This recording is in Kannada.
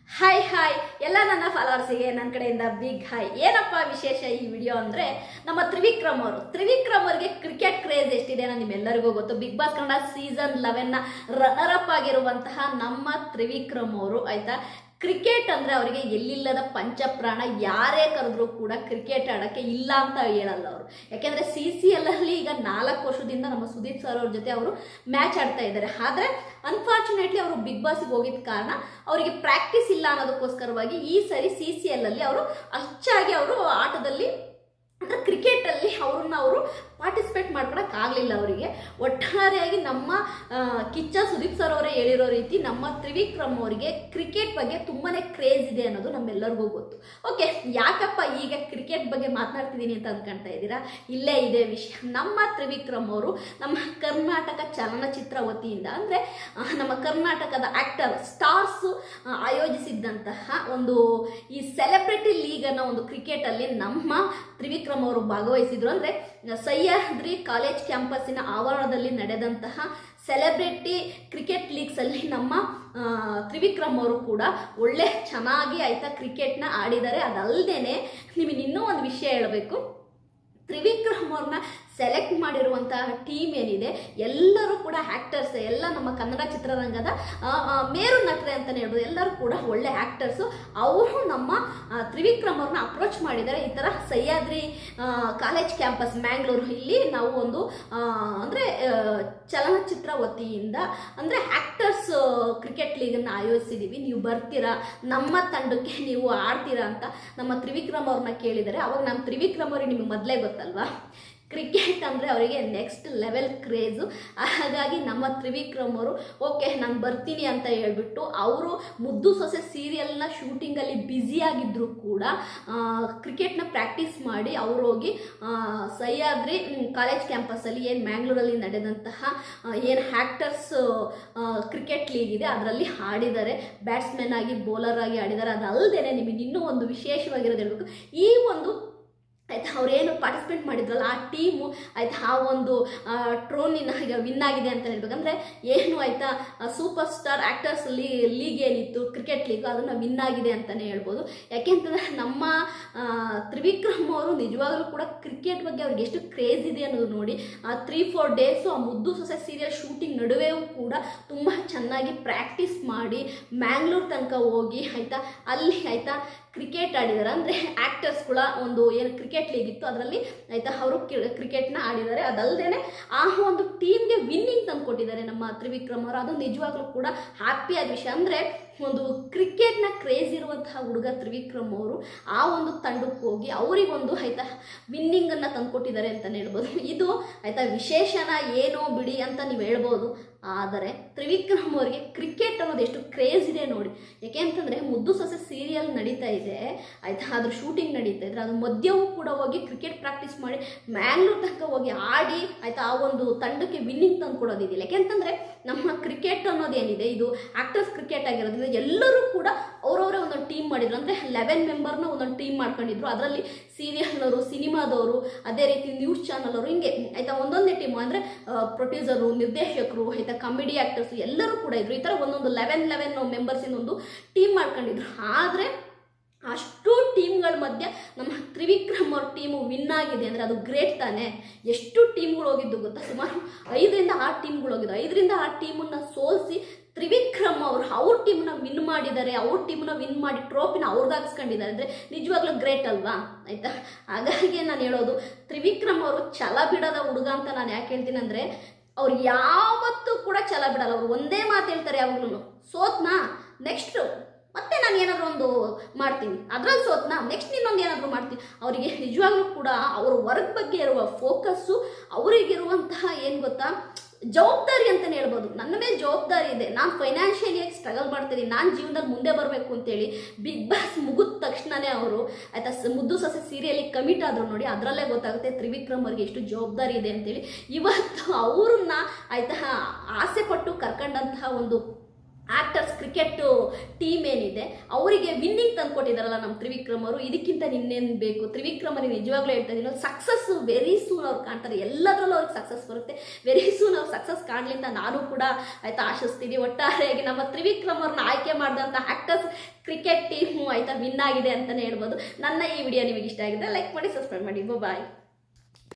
ಹಾಯ್ ಹಾಯ್ ಎಲ್ಲ ನನ್ನ ಫಾಲೋವರ್ಸಿಗೆ ನನ್ನ ಕಡೆಯಿಂದ ಬಿಗ್ ಹಾಯ್. ಏನಪ್ಪ ವಿಶೇಷ ಈ ವಿಡಿಯೋ ಅಂದರೆ, ನಮ್ಮ ತ್ರಿವಿಕ್ರಮ್ ಅವರಿಗೆ ಕ್ರಿಕೆಟ್ ಕ್ರೇಜ್ ಎಷ್ಟಿದೆ ಅನ್ನೋ ನಿಮ್ಮೆಲ್ಲರಿಗೂ ಗೊತ್ತು. ಬಿಗ್ ಬಾಸ್ ಕನ್ನಡ ಸೀಸನ್ 11ನ ರನ್ನರ್ ಅಪ್ ಆಗಿರುವಂತಹ ನಮ್ಮ ತ್ರಿವಿಕ್ರಮ್ ಅವರು ಆಯ್ತಾ, ಕ್ರಿಕೆಟ್ ಅಂದರೆ ಅವರಿಗೆ ಎಲ್ಲಿಲ್ಲದ ಪಂಚಪ್ರಾಣ. ಯಾರೇ ಕರೆದ್ರೂ ಕೂಡ ಕ್ರಿಕೆಟ್ ಆಡೋಕ್ಕೆ ಇಲ್ಲ ಅಂತ ಹೇಳಲ್ಲ ಅವರು. ಯಾಕೆಂದರೆ CCL ಅಲ್ಲಿ ಈಗ 4 ವರ್ಷದಿಂದ ನಮ್ಮ ಸುದೀಪ್ ಸರ್ ಅವ್ರ ಜೊತೆ ಅವರು ಮ್ಯಾಚ್ ಆಡ್ತಾ ಇದ್ದಾರೆ. ಆದರೆ ಅನ್ಫಾರ್ಚುನೇಟ್ಲಿ ಅವರು ಬಿಗ್ ಬಾಸ್ಗೆ ಹೋಗಿದ್ದ ಕಾರಣ ಅವರಿಗೆ ಪ್ರಾಕ್ಟೀಸ್ ಇಲ್ಲ ಅನ್ನೋದಕ್ಕೋಸ್ಕರವಾಗಿ ಈ ಸರಿ CCL ಅಲ್ಲಿ ಅವರು ಅಚ್ಚಾಗಿ ಅವರು ಆಟದಲ್ಲಿ ಅಂದರೆ ಕ್ರಿಕೆಟಲ್ಲಿ ಅವರು ಪಾರ್ಟಿಸಿಪೇಟ್ ಮಾಡ್ಕೊಳಕ್ಕಾಗಲಿಲ್ಲ. ಅವರಿಗೆ ಒಟ್ಟಾರೆಯಾಗಿ ನಮ್ಮ ಕಿಚ್ಚ ಸುದೀಪ್ ಸರ್ ಅವರೇ ಹೇಳಿರೋ ರೀತಿ ನಮ್ಮ ತ್ರಿವಿಕ್ರಮ್ ಅವರಿಗೆ ಕ್ರಿಕೆಟ್ ಬಗ್ಗೆ ತುಂಬಾ ಕ್ರೇಜ್ ಇದೆ ಅನ್ನೋದು ನಮ್ಮೆಲ್ಲರಿಗೂ ಗೊತ್ತು. ಓಕೆ, ಯಾಕಪ್ಪ ಈಗ ಕ್ರಿಕೆಟ್ ಬಗ್ಗೆ ಮಾತನಾಡ್ತಿದ್ದೀನಿ ಅಂತ ಅಂದ್ಕೊಳ್ತಾ ಇದ್ದೀರಾ? ಇಲ್ಲೇ ಇದೆ ವಿಷಯ. ನಮ್ಮ ತ್ರಿವಿಕ್ರಮ್ ಅವರು ನಮ್ಮ ಕರ್ನಾಟಕ ಚಲನಚಿತ್ರ ವತಿಯಿಂದ ಅಂದರೆ ನಮ್ಮ ಕರ್ನಾಟಕದ ಆ್ಯಕ್ಟರ್ ಸ್ಟಾರ್ಸು ಆಯೋಜಿಸಿದ್ದಂತಹ ಒಂದು ಈ ಸೆಲೆಬ್ರಿಟಿ ಲೀಗ್ ಅನ್ನೋ ಒಂದು ಕ್ರಿಕೆಟಲ್ಲಿ ನಮ್ಮ ತ್ರಿವಿಕ್ರಮ್ ಅವರು ಭಾಗವಹಿಸಿದ್ರು. ಅಂದರೆ ಸಹ್ಯಾದ್ರಿ ಕಾಲೇಜ್ ಕ್ಯಾಂಪಸ್ಸಿನ ಆವರಣದಲ್ಲಿ ನಡೆದಂತಹ ಸೆಲೆಬ್ರಿಟಿ ಕ್ರಿಕೆಟ್ ಲೀಗ್ಸ್ ಅಲ್ಲಿ ನಮ್ಮ ತ್ರಿವಿಕ್ರಮ್ ಅವರು ಕೂಡ ಒಳ್ಳೆ ಚೆನ್ನಾಗಿ ಆಯ್ತಾ ಕ್ರಿಕೆಟ್ನ ಆಡಿದ್ದಾರೆ. ಅದಲ್ಲದೆ ನಿಮಗೆ ಇನ್ನೂ ಒಂದು ವಿಷಯ ಹೇಳಬೇಕು. ತ್ರಿವಿಕ್ರಮ್ ಅವ್ರನ್ನ ಸೆಲೆಕ್ಟ್ ಮಾಡಿರುವಂತಹ ಟೀಮ್ ಏನಿದೆ ಎಲ್ಲರೂ ಕೂಡ ಆ್ಯಕ್ಟರ್ಸ್, ಎಲ್ಲ ನಮ್ಮ ಕನ್ನಡ ಚಿತ್ರರಂಗದ ಮೇರು ನಟರೆ ಅಂತಲೇ ಹೇಳ್ಬೋದು. ಎಲ್ಲರೂ ಕೂಡ ಒಳ್ಳೆ ಆ್ಯಕ್ಟರ್ಸು. ಅವರು ನಮ್ಮ ತ್ರಿವಿಕ್ರಮ್ ಅವ್ರನ್ನ ಅಪ್ರೋಚ್ ಮಾಡಿದ್ದಾರೆ. ಈ ಥರ ಸಹ್ಯಾದ್ರಿ ಕಾಲೇಜ್ ಕ್ಯಾಂಪಸ್ ಮ್ಯಾಂಗ್ಳೂರು ಇಲ್ಲಿ ನಾವು ಒಂದು ಅಂದರೆ ಚಲನಚಿತ್ರ ವತಿಯಿಂದ ಅಂದರೆ ಆ್ಯಕ್ಟರ್ಸ್ ಕ್ರಿಕೆಟ್ ಲೀಗನ್ನು ಆಯೋಜಿಸಿದ್ದೀವಿ, ನೀವು ಬರ್ತೀರಾ, ನಮ್ಮ ತಂಡಕ್ಕೆ ನೀವು ಆಡ್ತೀರಾ ಅಂತ ನಮ್ಮ ತ್ರಿವಿಕ್ರಮ್ ಅವ್ರನ್ನ ಕೇಳಿದ್ದಾರೆ. ಅವಾಗ ನಮ್ಮ ತ್ರಿವಿಕ್ರಮ್ ಅವ್ರಿಗೆ ನಿಮಗೆ ಮೊದಲೇ ಗೊತ್ತಲ್ವಾ, ಕ್ರಿಕೆಟ್ ಅಂದರೆ ಅವರಿಗೆ ನೆಕ್ಸ್ಟ್ ಲೆವೆಲ್ ಕ್ರೇಜು. ಹಾಗಾಗಿ ನಮ್ಮ ತ್ರಿವಿಕ್ರಮ್ ಅವರು ಓಕೆ ನಾನು ಬರ್ತೀನಿ ಅಂತ ಹೇಳ್ಬಿಟ್ಟು ಅವರು ಮುದ್ದು ಸೊಸೆ ಸೀರಿಯಲ್ನ ಶೂಟಿಂಗಲ್ಲಿ ಬ್ಯುಸಿಯಾಗಿದ್ದರೂ ಕೂಡ ಕ್ರಿಕೆಟ್ನ ಪ್ರಾಕ್ಟೀಸ್ ಮಾಡಿ ಅವರು ಹೋಗಿ ಸಹ್ಯಾದ್ರಿ ಕಾಲೇಜ್ ಕ್ಯಾಂಪಸ್ಸಲ್ಲಿ ಏನು ಮ್ಯಾಂಗ್ಳೂರಲ್ಲಿ ನಡೆದಂತಹ ಏನು ಆ್ಯಕ್ಟರ್ಸ್ ಕ್ರಿಕೆಟ್ ಲೀಗ್ ಇದೆ ಅದರಲ್ಲಿ ಆಡಿದ್ದಾರೆ. ಬ್ಯಾಟ್ಸ್ಮನ್ ಆಗಿ ಬೌಲರ್ ಆಗಿ ಆಡಿದ್ದಾರೆ. ಅದಲ್ಲದೆ ನಿಮಗೆ ಇನ್ನೂ ಒಂದು ವಿಶೇಷವಾಗಿರೋದು ಹೇಳಬೇಕು. ಈ ಒಂದು ಆಯ್ತಾ ಅವ್ರೇನು ಪಾರ್ಟಿಸಿಪೇಟ್ ಮಾಡಿದ್ರಲ್ಲ ಆ ಟೀಮು ಆಯ್ತಾ ಆ ಒಂದು ಟ್ರೋನಿನ ಈಗ ವಿನ್ ಆಗಿದೆ ಅಂತ ಹೇಳ್ಬೇಕಂದ್ರೆ ಏನು ಆಯ್ತಾ ಸೂಪರ್ ಸ್ಟಾರ್ ಆ್ಯಕ್ಟರ್ಸ್ ಲೀಗ್ ಏನಿತ್ತು ಕ್ರಿಕೆಟ್ ಲೀಗ್ ಅದನ್ನು ವಿನ್ ಆಗಿದೆ ಅಂತಲೇ ಹೇಳ್ಬೋದು. ಯಾಕೆಂತಂದರೆ ನಮ್ಮ ತ್ರಿವಿಕ್ರಮ್ ಅವರು ನಿಜವಾಗಲೂ ಕೂಡ ಕ್ರಿಕೆಟ್ ಬಗ್ಗೆ ಅವ್ರಿಗೆ ಎಷ್ಟು ಕ್ರೇಜ್ ಇದೆ ಅನ್ನೋದು ನೋಡಿ. 3-4 ಡೇಸು ಆ ಮುದ್ದು ಸೊಸೆ ಸೀರಿಯಲ್ ಶೂಟಿಂಗ್ ನಡುವೆಯೂ ಕೂಡ ತುಂಬ ಚೆನ್ನಾಗಿ ಪ್ರಾಕ್ಟೀಸ್ ಮಾಡಿ ಮ್ಯಾಂಗ್ಳೂರ್ ತನಕ ಹೋಗಿ ಆಯಿತಾ ಅಲ್ಲಿ ಆಯಿತಾ ಕ್ರಿಕೆಟ್ ಆಡಿದ್ದಾರೆ. ಅಂದರೆ ಆ್ಯಕ್ಟರ್ಸ್ಗಳ ಒಂದು ಏನು ಕ್ರಿಕೆಟ್ ಲೀಗ್ ಇತ್ತು ಅದರಲ್ಲಿ ಆಯಿತಾ ಅವರು ಕ್ರಿಕೆಟ್ನ ಆಡಿದ್ದಾರೆ. ಅದಲ್ಲದೆ ಆ ಒಂದು ಟೀಮ್ಗೆ ವಿನ್ನಿಂಗ್ ತಂದು ಕೊಟ್ಟಿದ್ದಾರೆ ನಮ್ಮ ತ್ರಿವಿಕ್ರಮ್ ಅವರು. ಅದು ನಿಜವಾಗ್ಲೂ ಕೂಡ ಹ್ಯಾಪಿಯಾದ ವಿಷಯ. ಅಂದರೆ ಒಂದು ಕ್ರಿಕೆಟ್ನ ಕ್ರೇಜ್ ಇರುವಂತಹ ಹುಡುಗ ತ್ರಿವಿಕ್ರಮ್ ಅವರು ಆ ಒಂದು ತಂಡಕ್ಕೆ ಹೋಗಿ ಅವರಿಗೊಂದು ಆಯಿತಾ ವಿನ್ನಿಂಗನ್ನು ತಂದುಕೊಟ್ಟಿದ್ದಾರೆ ಅಂತಲೇ ಹೇಳ್ಬೋದು. ಇದು ಆಯಿತಾ ವಿಶೇಷನ ಏನೋ ಬಿಡಿ ಅಂತ ನೀವು ಹೇಳ್ಬೋದು. ಆದರೆ ತ್ರಿವಿಕ್ರಮ್ ಅವರಿಗೆ ಕ್ರಿಕೆಟ್ ಅನ್ನೋದು ಎಷ್ಟು ಕ್ರೇಜ್ ಇದೆ ನೋಡಿ. ಯಾಕೆ ಅಂತಂದರೆ ಮುದ್ದು ಸೊಸೆ ಸೀರಿಯಲ್ ನಡೀತಾ ಇದೆ ಆಯಿತಾ, ಅದ್ರ ಶೂಟಿಂಗ್ ನಡೀತಾ ಇದ್ರೆ ಅದು ಮಧ್ಯವೂ ಕೂಡ ಹೋಗಿ ಕ್ರಿಕೆಟ್ ಪ್ರಾಕ್ಟೀಸ್ ಮಾಡಿ ಮ್ಯಾಂಗ್ಳೂರ್ ತನಕ ಹೋಗಿ ಆಡಿ ಆಯಿತಾ ಆ ಒಂದು ತಂಡಕ್ಕೆ ವಿನ್ನಿಂಗ್ ತಂದು ಕೊಡೋದಿದ್ದಿಲ್ಲ. ಯಾಕೆಂತಂದರೆ ನಮ್ಮ ಕ್ರಿಕೆಟ್ ಅನ್ನೋದೇನಿದೆ ಇದು ಆ್ಯಕ್ಟರ್ಸ್ ಕ್ರಿಕೆಟ್ ಆಗಿರೋದ್ರಿಂದ ಎಲ್ಲರೂ ಕೂಡ ಅವರವರೇ ಒಂದೊಂದು ಟೀಮ್ ಮಾಡಿದ್ರು. ಅಂದರೆ 11 ಮೆಂಬರ್ನ ಒಂದೊಂದು ಟೀಮ್ ಮಾಡ್ಕೊಂಡಿದ್ರು. ಅದರಲ್ಲಿ ಸೀರಿಯಲ್ನವರು, ಸಿನಿಮಾದವರು, ಅದೇ ರೀತಿ ನ್ಯೂಸ್ ಚಾನಲ್ ಅವರು, ಹಿಂಗೆ ಆಯಿತಾ ಒಂದೊಂದೇ ಟೀಮು. ಅಂದರೆ ಪ್ರೊಡ್ಯೂಸರು, ನಿರ್ದೇಶಕರು ಆಯಿತಾ ಕಾಮಿಡಿ ಆ್ಯಕ್ಟರ್ಸು ಎಲ್ಲರೂ ಕೂಡ ಇದ್ರು. ಈ ಥರ ಒಂದೊಂದು 11 ಮೆಂಬರ್ಸಿನ ಒಂದು ಟೀಮ್ ಮಾಡ್ಕೊಂಡಿದ್ರು. ಆದರೆ ಅಷ್ಟು ಟೀಮ್ಗಳ ಮಧ್ಯೆ ನಮ್ಮ ತ್ರಿವಿಕ್ರಮ್ ಅವ್ರ ಟೀಮು ವಿನ್ ಆಗಿದೆ ಅಂದರೆ ಅದು ಗ್ರೇಟ್ ತಾನೇ. ಎಷ್ಟು ಟೀಮ್ಗಳು ಹೋಗಿದ್ದು ಗೊತ್ತಾ? ಸುಮಾರು 5-6 ಟೀಮ್ಗಳು ಹೋಗಿದ್ದು. 5-6 ಟೀಮನ್ನು ಸೋಲಿಸಿ ತ್ರಿವಿಕ್ರಮ್ ಅವರು ಅವ್ರ ಟೀಮ್ನ ವಿನ್ ಮಾಡಿದ್ದಾರೆ. ಅವ್ರ ಟೀಮ್ನ ವಿನ್ ಮಾಡಿ ಟ್ರೋಫಿನ ಅವ್ರದ್ದಾಗಿಸ್ಕೊಂಡಿದ್ದಾರೆ. ಅಂದರೆ ನಿಜವಾಗ್ಲೂ ಗ್ರೇಟ್ ಅಲ್ವಾ ಆಯಿತಾ? ಹಾಗಾಗಿ ನಾನು ಹೇಳೋದು ತ್ರಿವಿಕ್ರಮ್ ಅವರು ಛಲ ಬಿಡೋದ ಹುಡುಗ ಅಂತ ನಾನು ಯಾಕೆ ಹೇಳ್ತೀನಿ ಅಂದರೆ ಅವ್ರು ಯಾವತ್ತೂ ಕೂಡ ಛಲ ಬಿಡಲ್ಲ. ಅವರು ಒಂದೇ ಮಾತು ಹೇಳ್ತಾರೆ ಯಾವಾಗಲೂ, ಸೋತ್ನಾ ನೆಕ್ಸ್ಟು ಮತ್ತೆ ನಾನು ಏನಾದರೂ ಒಂದು ಮಾಡ್ತೀನಿ, ಅದ್ರಲ್ಲಿ ಸೋತ್ನಾ ನೆಕ್ಸ್ಟ್ ಇನ್ನೊಂದು ಏನಾದರೂ ಮಾಡ್ತೀನಿ. ಅವರಿಗೆ ನಿಜವಾಗ್ಲೂ ಕೂಡ ಅವರ ವರ್ಕ್ ಬಗ್ಗೆ ಇರುವ ಫೋಕಸ್ಸು, ಅವರಿಗಿರುವಂತಹ ಏನು ಗೊತ್ತಾ ಜವಾಬ್ದಾರಿ ಅಂತಲೇ ಹೇಳ್ಬೋದು. ನನ್ನ ಮೇಲೆ ಜವಾಬ್ದಾರಿ ಇದೆ, ನಾನು ಫೈನಾನ್ಷಿಯಲಿಯಾಗಿ ಸ್ಟ್ರಗಲ್ ಮಾಡ್ತೀನಿ, ನಾನು ಜೀವನದಲ್ಲಿ ಮುಂದೆ ಬರಬೇಕು ಅಂತೇಳಿ ಬಿಗ್ ಬಾಸ್ ಮುಗಿದ ತಕ್ಷಣವೇ ಅವರು ಆಯಿತಾ ಮುದ್ದು ಸೊಸೆ ಸೀರಿಯಲಿಗೆ ಕಮಿಟ್ ಆದರು ನೋಡಿ. ಅದರಲ್ಲೇ ಗೊತ್ತಾಗುತ್ತೆ ತ್ರಿವಿಕ್ರಮ್ ಅವ್ರಿಗೆ ಎಷ್ಟು ಜವಾಬ್ದಾರಿ ಇದೆ ಅಂತೇಳಿ. ಇವತ್ತು ಅವ್ರನ್ನ ಆಯಿತಾ ಆಸೆ ಪಟ್ಟು ಕರ್ಕೊಂಡಂತಹ ಒಂದು ಆ್ಯಕ್ಟರ್ಸ್ ಕ್ರಿಕೆಟ್ ಟೀಮ್ ಏನಿದೆ ಅವರಿಗೆ ವಿನ್ನಿಂಗ್ ತಂದು ಕೊಟ್ಟಿದ್ದಾರಲ್ಲ ನಮ್ಮ ತ್ರಿವಿಕ್ರಮ್ ಅವರು. ಇದಕ್ಕಿಂತ ನಿನ್ನೇನು ಬೇಕು? ತ್ರಿವಿಕ್ರಮ್ ಅವ್ರಿಗೆ ನಿಜವಾಗ್ಲೂ ಹೇಳ್ತಾ ಇದ್ದೀನಿ, ಸಕ್ಸಸ್ಸು ವೆರಿ ಸೂನ್ ಅವ್ರು ಕಾಣ್ತಾರೆ. ಎಲ್ಲದರಲ್ಲೂ ಅವ್ರಿಗೆ ಸಕ್ಸಸ್ ಬರುತ್ತೆ. ವೆರಿ ಸೂನ್ ಅವ್ರು ಸಕ್ಸಸ್ ಕಾಣಲಿ ಅಂತ ನಾನು ಕೂಡ ಆಯಿತಾ ಆಶಿಸ್ತೀನಿ. ಒಟ್ಟಾರೆಯಾಗಿ ನಮ್ಮ ತ್ರಿವಿಕ್ರಮ್ ಅವ್ರನ್ನ ಆಯ್ಕೆ ಮಾಡಿದಂಥ ಆ್ಯಕ್ಟರ್ಸ್ ಕ್ರಿಕೆಟ್ ಟೀಮು ಆಯ್ತಾ ವಿನ್ ಆಗಿದೆ ಅಂತಲೇ ಹೇಳ್ಬೋದು. ನನ್ನ ಈ ವಿಡಿಯೋ ನಿಮಗೆ ಇಷ್ಟ ಆಗಿದೆ ಲೈಕ್ ಮಾಡಿ, ಸಬ್ಸ್ಕ್ರೈಬ್ ಮಾಡಿ. ಬಾಯ್.